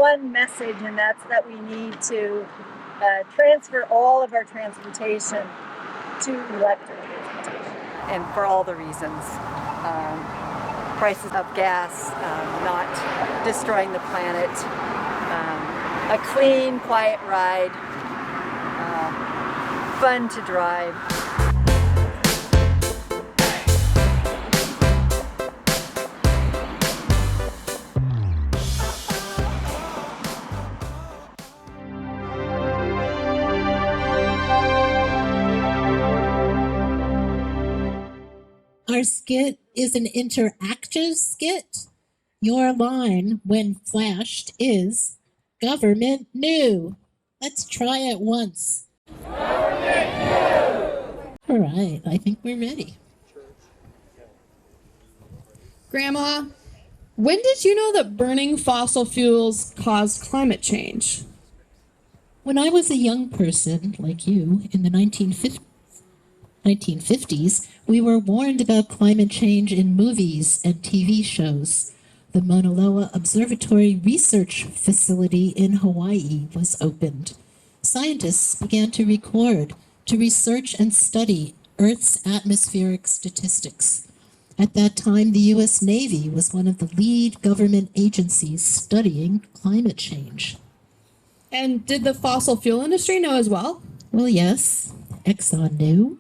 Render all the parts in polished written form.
one message, and that's that we need to transfer all of our transportation to electric transportation. And for all the reasons. Prices of gas, not destroying the planet, a clean, quiet ride, fun to drive. Our skit is an interactive skit. Your line, when flashed, is government new. Let's try it once. Government new! All right, I think we're ready. Grandma, when did you know that burning fossil fuels caused climate change? When I was a young person, like you, in the 1950s, we were warned about climate change in movies and TV shows. The Mauna Loa Observatory Research Facility in Hawaii was opened. Scientists began to record, to research and study Earth's atmospheric statistics. At that time, the U.S. Navy was one of the lead government agencies studying climate change. And did the fossil fuel industry know as well? Well, yes. Exxon knew.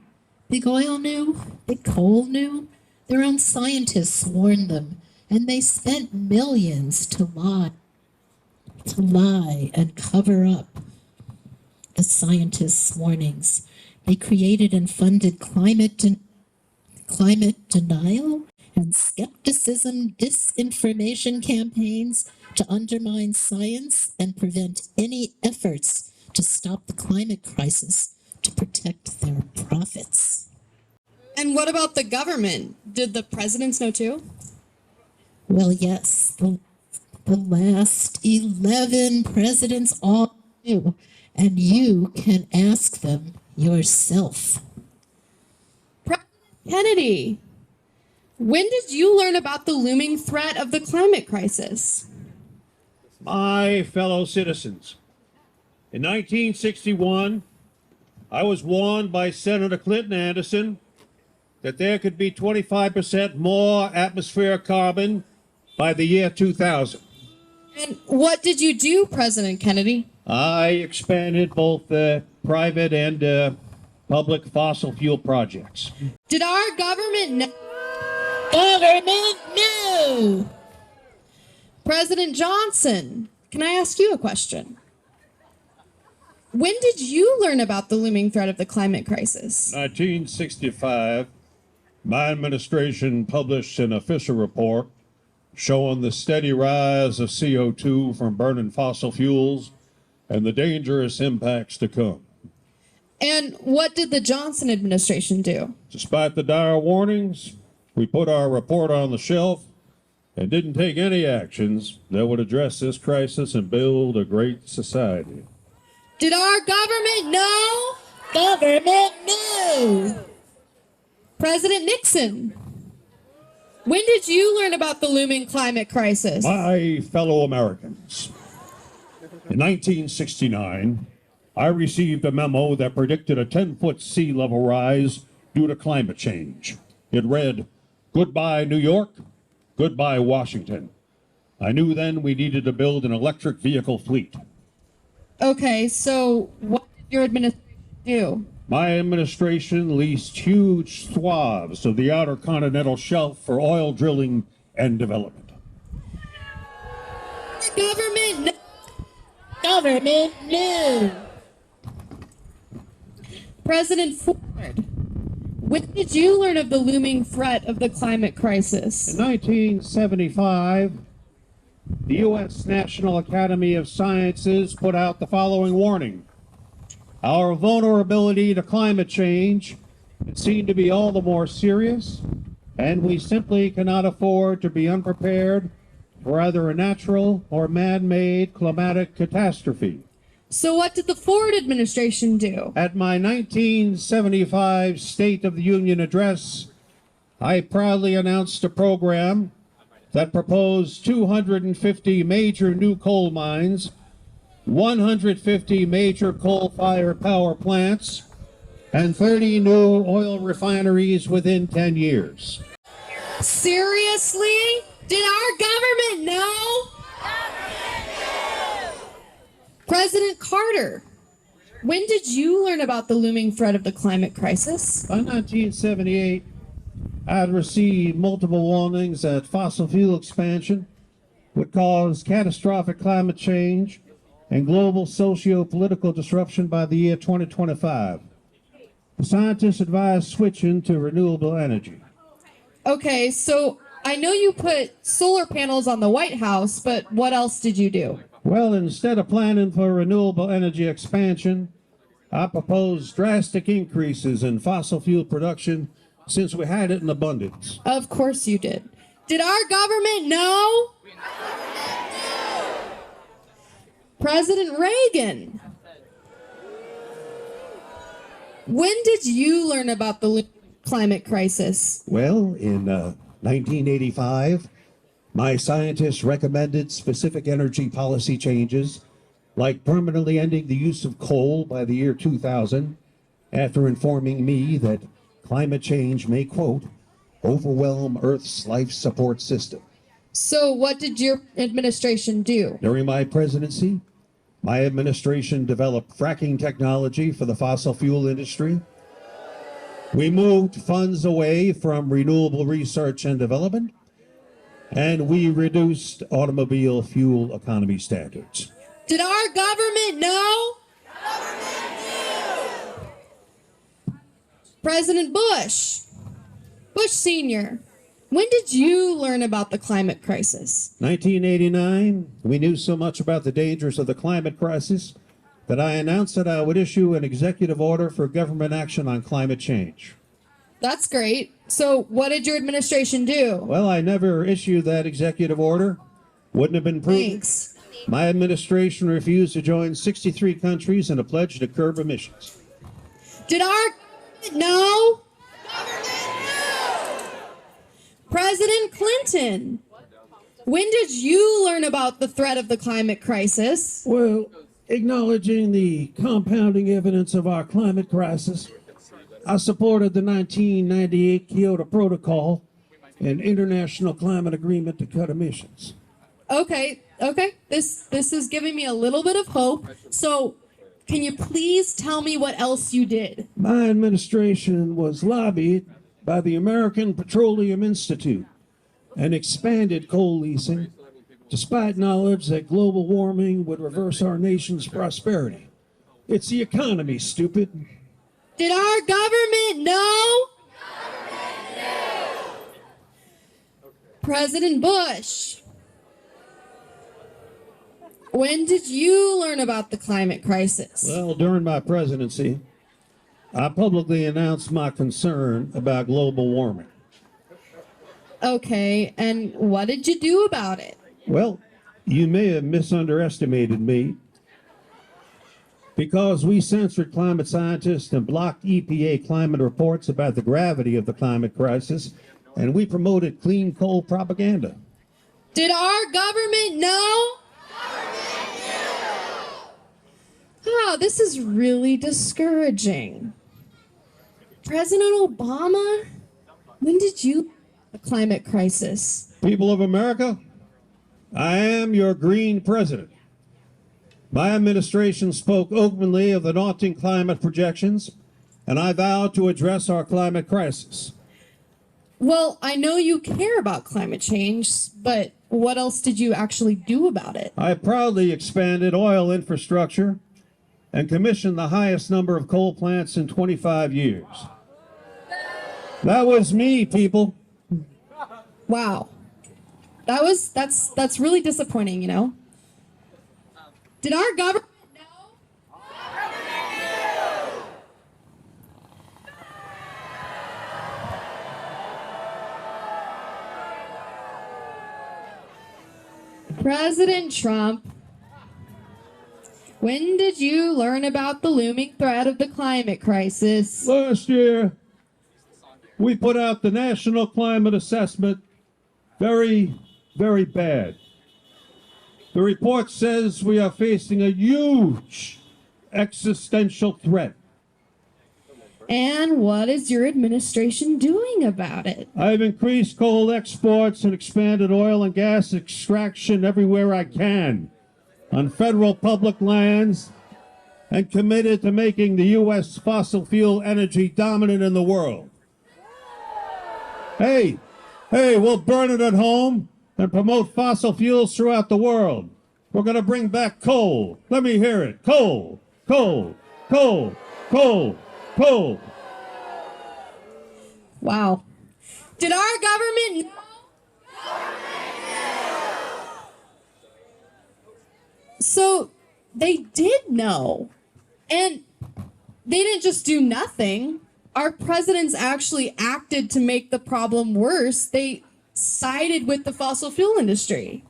Big Oil knew, Big Coal knew. Their own scientists warned them, and they spent millions to lie and cover up the scientists' warnings. They created and funded climate denial and skepticism, disinformation campaigns to undermine science and prevent any efforts to stop the climate crisis, to protect their profits. And what about the government? Did the presidents know too? Well, yes, the last 11 presidents all knew, and you can ask them yourself. President Kennedy, when did you learn about the looming threat of the climate crisis? My fellow citizens, in 1961, I was warned by Senator Clinton Anderson that there could be 25% more atmospheric carbon by the year 2000. And what did you do, President Kennedy? I expanded both private and public fossil fuel projects. Did our government know? Government knew! President Johnson, can I ask you a question? When did you learn about the looming threat of the climate crisis? 1965, my administration published an official report showing the steady rise of CO2 from burning fossil fuels and the dangerous impacts to come. And what did the Johnson administration do? Despite the dire warnings, we put our report on the shelf and didn't take any actions that would address this crisis and build a great society. Did our government know? Government knew! President Nixon, when did you learn about the looming climate crisis? My fellow Americans, in 1969, I received a memo that predicted a 10-foot sea level rise due to climate change. It read, "Goodbye, New York. Goodbye, Washington." I knew then we needed to build an electric vehicle fleet. Okay, so what did your administration do? My administration leased huge swaths of the outer continental shelf for oil drilling and development. Government knew! President Ford, when did you learn of the looming threat of the climate crisis? In 1975, the U.S. National Academy of Sciences put out the following warning. Our vulnerability to climate change is seen to be all the more serious, and we simply cannot afford to be unprepared for either a natural or man-made climatic catastrophe. So what did the Ford administration do? At my 1975 State of the Union address, I proudly announced a program that proposed 250 major new coal mines, 150 major coal-fired power plants, and 30 new oil refineries within 10 years. Seriously? Did our government know? President Carter, when did you learn about the looming threat of the climate crisis? By 1978, I had received multiple warnings that fossil fuel expansion would cause catastrophic climate change and global socio-political disruption by the year 2025. The scientists advised switching to renewable energy. Okay, so I know you put solar panels on the White House, but what else did you do? Well, instead of planning for renewable energy expansion, I proposed drastic increases in fossil fuel production since we had it in abundance. Of course you did. Did our government know? President Reagan, when did you learn about the climate crisis? Well, in 1985, my scientists recommended specific energy policy changes, like permanently ending the use of coal by the year 2000, after informing me that climate change may, quote, overwhelm Earth's life support system. So what did your administration do? During my presidency, my administration developed fracking technology for the fossil fuel industry. We moved funds away from renewable research and development, and we reduced automobile fuel economy standards. Did our government know? President Bush Sr., when did you learn about the climate crisis? 1989, we knew so much about the dangers of the climate crisis that I announced that I would issue an executive order for government action on climate change. That's great. So what did your administration do? Well, I never issued that executive order. Wouldn't have been prudent. Thanks. My administration refused to join 63 countries in a pledge to curb emissions. Did our government know? President Clinton, when did you learn about the threat of the climate crisis? Well, acknowledging the compounding evidence of our climate crisis, I supported the 1998 Kyoto Protocol, an international climate agreement to cut emissions. Okay. This is giving me a little bit of hope. So, can you please tell me what else you did? My administration was lobbied by the American Petroleum Institute and expanded coal leasing, despite knowledge that global warming would reverse our nation's prosperity. It's the economy, stupid. Did our government know? President Bush, when did you learn about the climate crisis? Well, during my presidency, I publicly announced my concern about global warming. Okay, and what did you do about it? Well, you may have misunderestimated me because we censored climate scientists and blocked EPA climate reports about the gravity of the climate crisis, and we promoted clean coal propaganda. Did our government know? Oh, this is really discouraging. President Obama, when did you the climate crisis? People of America, I am your green president. My administration spoke openly of the daunting climate projections, and I vowed to address our climate crisis. Well, I know you care about climate change, but what else did you actually do about it? I proudly expanded oil infrastructure and commissioned the highest number of coal plants in 25 years. That was me, people. Wow. That's really disappointing, you know? Did our government know? President Trump, when did you learn about the looming threat of the climate crisis? Last year, we put out the National Climate Assessment very very bad. The report says we are facing a huge existential threat. And what is your administration doing about it? I've increased coal exports and expanded oil and gas extraction everywhere I can on federal public lands and committed to making the U.S. fossil fuel energy dominant in the world. Hey, we'll burn it at home and promote fossil fuels throughout the world. We're going to bring back coal. Let me hear it. Coal, coal, coal, coal, coal. Wow. Did our government know? So they did know. And they didn't just do nothing. Our presidents actually acted to make the problem worse. They sided with the fossil fuel industry.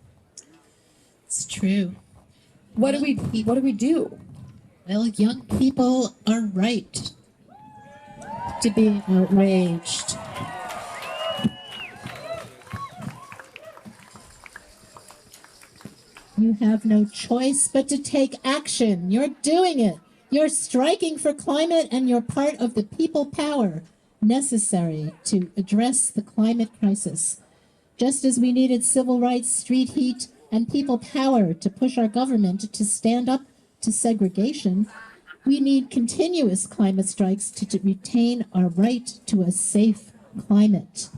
It's true. What do we do? Well, young people are right to be outraged. You have no choice but to take action. You're doing it. You're striking for climate, and you're part of the people power necessary to address the climate crisis. Just as we needed civil rights, street heat, and people power to push our government to stand up to segregation, we need continuous climate strikes to retain our right to a safe climate.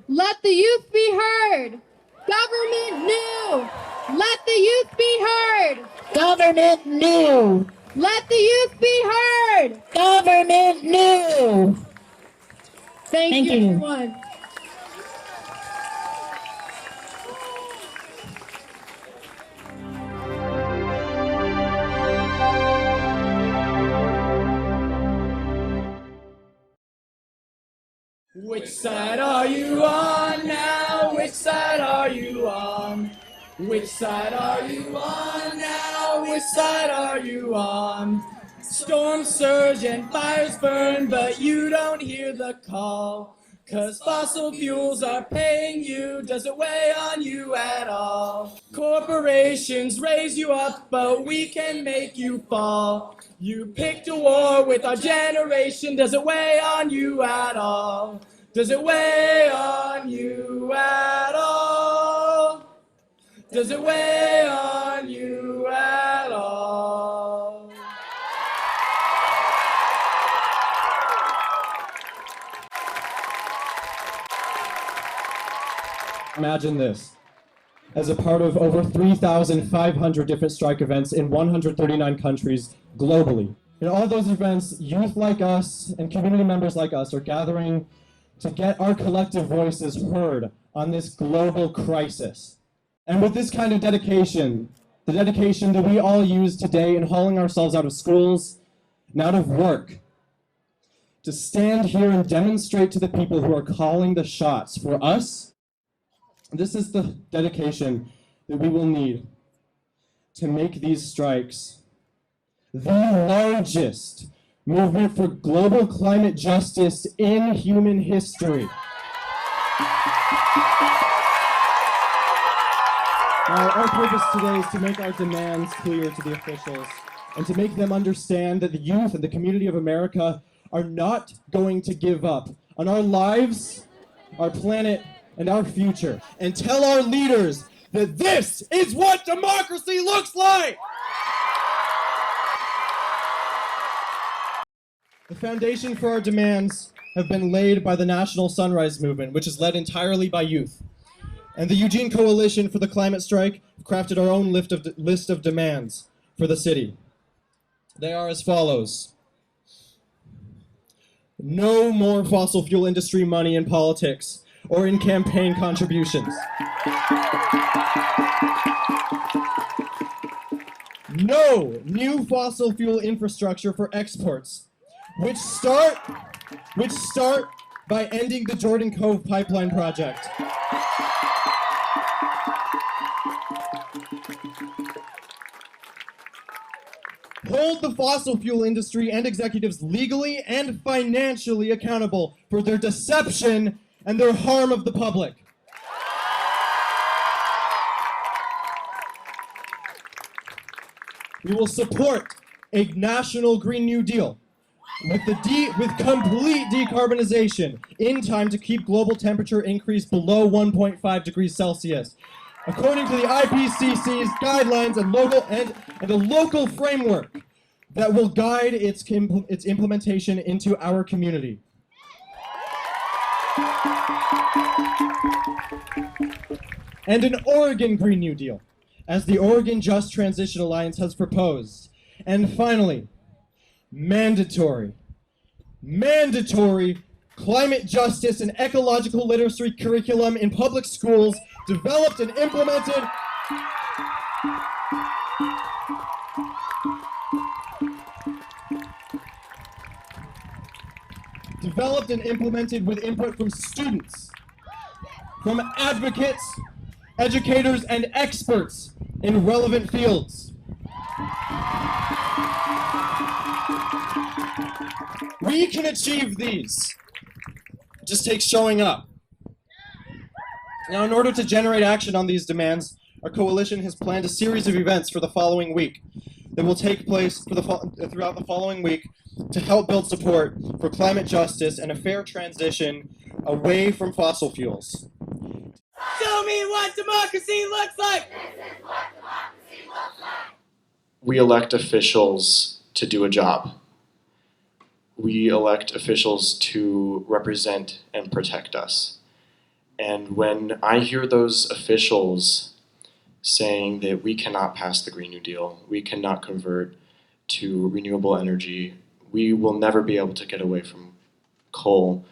Let the youth be heard. Government knew. Let the youth be heard. Government knew. Let the youth be heard. Government knew. Thank you, everyone. Which side are you on now? Which side are you on? Which side are you on now? Which side are you on? Storms surge and fires burn, but you don't hear the call. 'Cause fossil fuels are paying you, does it weigh on you at all? Corporations raise you up, but we can make you fall. You picked a war with our generation, does it weigh on you at all? Does it weigh on you at all? Does it weigh on you at all? Imagine this. As a part of over 3,500 different strike events in 139 countries globally. In all those events, youth like us and community members like us are gathering to get our collective voices heard on this global crisis. And with this kind of dedication, the dedication that we all use today in hauling ourselves out of schools and out of work, to stand here and demonstrate to the people who are calling the shots for us, this is the dedication that we will need to make these strikes the largest movement for global climate justice in human history. Now, our purpose today is to make our demands clear to the officials and to make them understand that the youth and the community of America are not going to give up on our lives, our planet, and our future, and tell our leaders that this is what democracy looks like! The foundation for our demands have been laid by the National Sunrise Movement, which is led entirely by youth. And the Eugene Coalition for the Climate Strike crafted our own list of demands for the city. They are as follows. No more fossil fuel industry money in politics or in campaign contributions. No new fossil fuel infrastructure for exports, which start by ending the Jordan Cove pipeline project. Hold the fossil fuel industry and executives legally and financially accountable for their deception and their harm of the public. We will support a national Green New Deal with complete decarbonization in time to keep global temperature increase below 1.5 degrees Celsius, according to the IPCC's guidelines and a local framework that will guide its implementation into our community. And an Oregon Green New Deal, as the Oregon Just Transition Alliance has proposed. And finally, mandatory climate justice and ecological literacy curriculum in public schools developed and implemented with input from students, from advocates, educators, and experts in relevant fields. We can achieve these. It just takes showing up. Now, in order to generate action on these demands, our coalition has planned a series of events for the following week that will take place throughout the following week to help build support for climate justice and a fair transition away from fossil fuels. Show me what democracy looks like! This is what democracy looks like! We elect officials to do a job. We elect officials to represent and protect us. And when I hear those officials saying that we cannot pass the Green New Deal, we cannot convert to renewable energy, we will never be able to get away from coal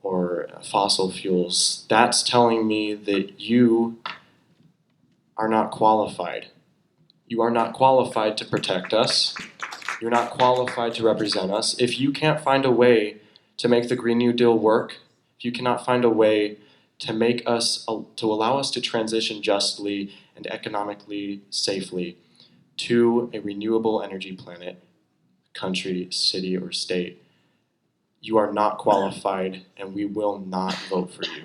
or fossil fuels, that's telling me that you are not qualified. You are not qualified to protect us. You're not qualified to represent us. If you can't find a way to make the Green New Deal work, if you cannot find a way to allow us to transition justly and economically safely to a renewable energy planet, country, city, or state, you are not qualified, and we will not vote for you.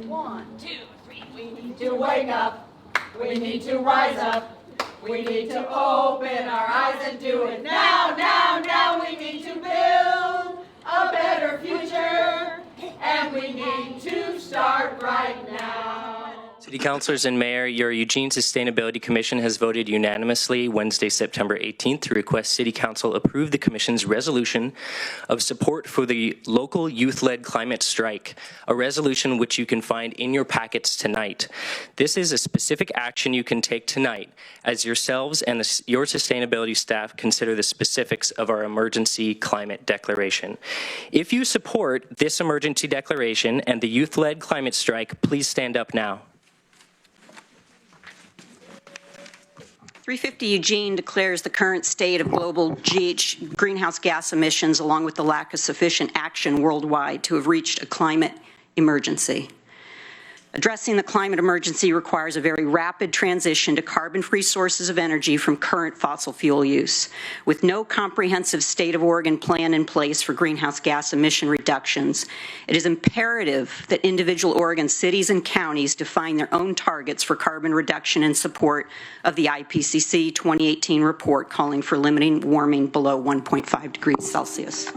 1, 2, 3. We need to wake up. We need to rise up. We need to open our eyes and do it now, now, now. We need to build a better future, and we need to start right now. City Councilors and Mayor, your Eugene Sustainability Commission has voted unanimously Wednesday, September 18th to request City Council approve the Commission's resolution of support for the local youth-led climate strike, a resolution which you can find in your packets tonight. This is a specific action you can take tonight as yourselves and your sustainability staff consider the specifics of our emergency climate declaration. If you support this emergency declaration and the youth-led climate strike, please stand up now. 350 Eugene declares the current state of global greenhouse gas emissions, along with the lack of sufficient action worldwide, to have reached a climate emergency. Addressing the climate emergency requires a very rapid transition to carbon-free sources of energy from current fossil fuel use. With no comprehensive state of Oregon plan in place for greenhouse gas emission reductions, it is imperative that individual Oregon cities and counties define their own targets for carbon reduction in support of the IPCC 2018 report calling for limiting warming below 1.5 degrees Celsius.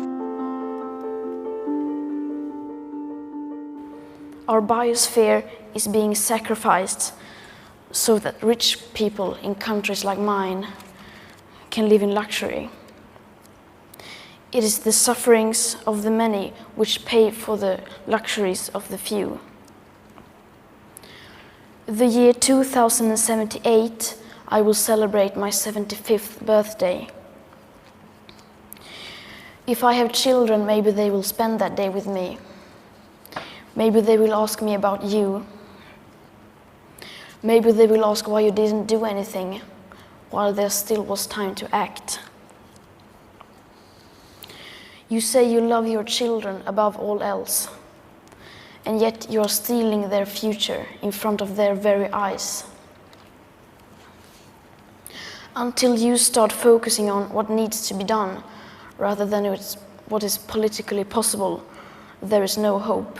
Our biosphere is being sacrificed so that rich people in countries like mine can live in luxury. It is the sufferings of the many which pay for the luxuries of the few. The year 2078, I will celebrate my 75th birthday. If I have children, maybe they will spend that day with me. Maybe they will ask me about you. Maybe they will ask why you didn't do anything while there still was time to act. You say you love your children above all else, and yet you are stealing their future in front of their very eyes. Until you start focusing on what needs to be done rather than what is politically possible, there is no hope.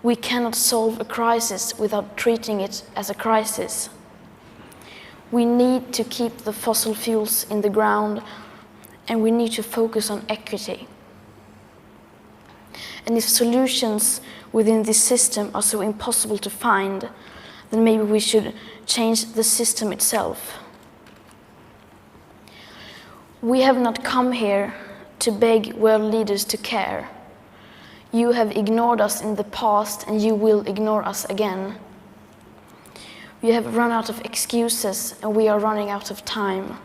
We cannot solve a crisis without treating it as a crisis. We need to keep the fossil fuels in the ground, and we need to focus on equity. And if solutions within this system are so impossible to find, then maybe we should change the system itself. We have not come here to beg world leaders to care. You have ignored us in the past, and you will ignore us again. We have run out of excuses, and we are running out of time.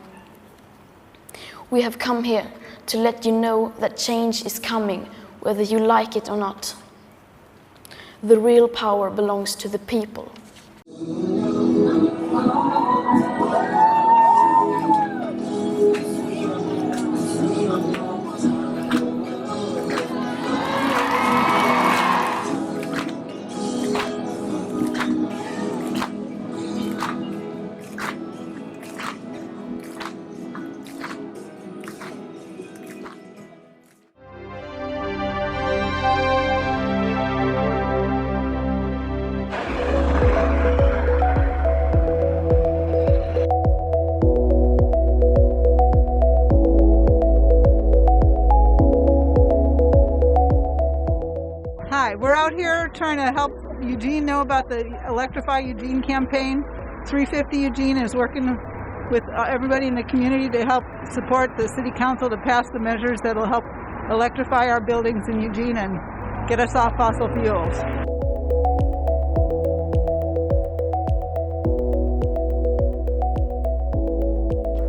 We have come here to let you know that change is coming, whether you like it or not. The real power belongs to the people. Hi, we're out here trying to help Eugene know about the Electrify Eugene campaign. 350 Eugene is working with everybody in the community to help support the city council to pass the measures that will help electrify our buildings in Eugene and get us off fossil fuels.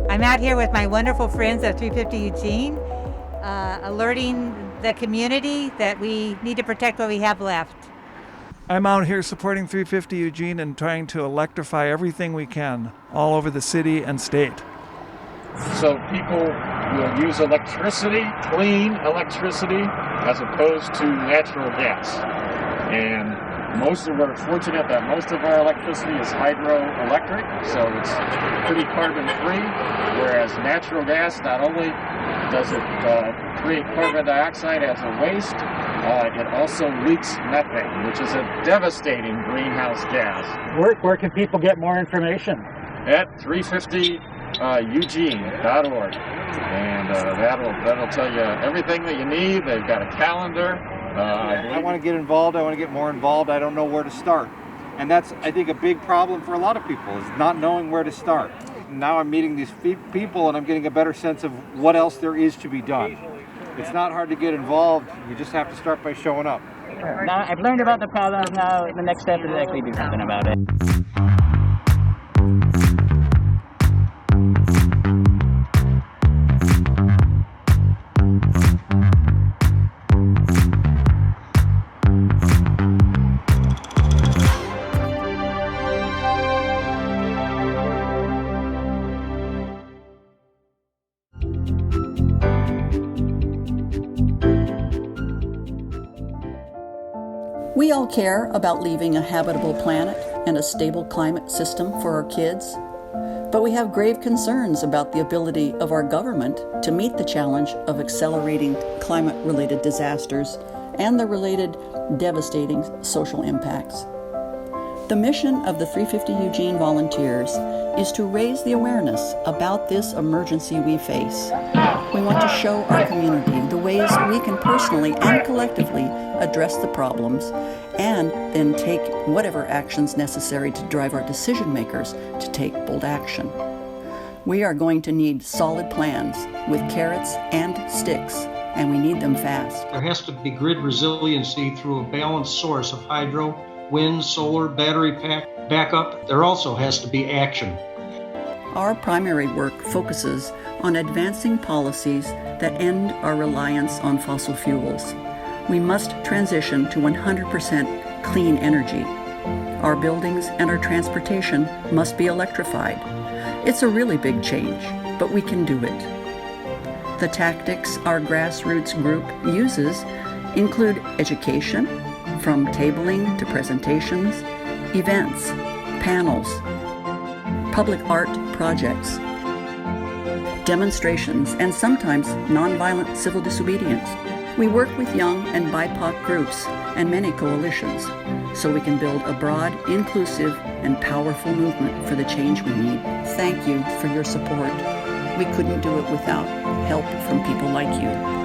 I'm out here with my wonderful friends at 350 Eugene, alerting the community that we need to protect what we have left. I'm out here supporting 350 Eugene and trying to electrify everything we can all over the city and state. So people will use electricity, clean electricity, as opposed to natural gas. And we're fortunate that most of our electricity is hydroelectric, so it's pretty carbon free, whereas natural gas, not only does it create carbon dioxide as a waste, it also leaks methane, which is a devastating greenhouse gas. Where can people get more information? At 350eugene.org. And that'll tell you everything that you need. They've got a calendar. I want to get involved. I want to get more involved. I don't know where to start. And that's, I think, a big problem for a lot of people, is not knowing where to start. Now I'm meeting these people and I'm getting a better sense of what else there is to be done. It's not hard to get involved. You just have to start by showing up. Now I've learned about the problems. Now the next step is actually do something about it. We all care about leaving a habitable planet and a stable climate system for our kids, but we have grave concerns about the ability of our government to meet the challenge of accelerating climate-related disasters and the related devastating social impacts. The mission of the 350 Eugene volunteers is to raise the awareness about this emergency we face. We want to show our community the ways we can personally and collectively address the problems, and then take whatever actions necessary to drive our decision makers to take bold action. We are going to need solid plans with carrots and sticks, and we need them fast. There has to be grid resiliency through a balanced source of hydro, wind, solar, battery pack, backup. There also has to be action. Our primary work focuses on advancing policies that end our reliance on fossil fuels. We must transition to 100% clean energy. Our buildings and our transportation must be electrified. It's a really big change, but we can do it. The tactics our grassroots group uses include education, from tabling to presentations, events, panels, public art projects, demonstrations, and sometimes nonviolent civil disobedience. We work with young and BIPOC groups and many coalitions so we can build a broad, inclusive, and powerful movement for the change we need. Thank you for your support. We couldn't do it without help from people like you.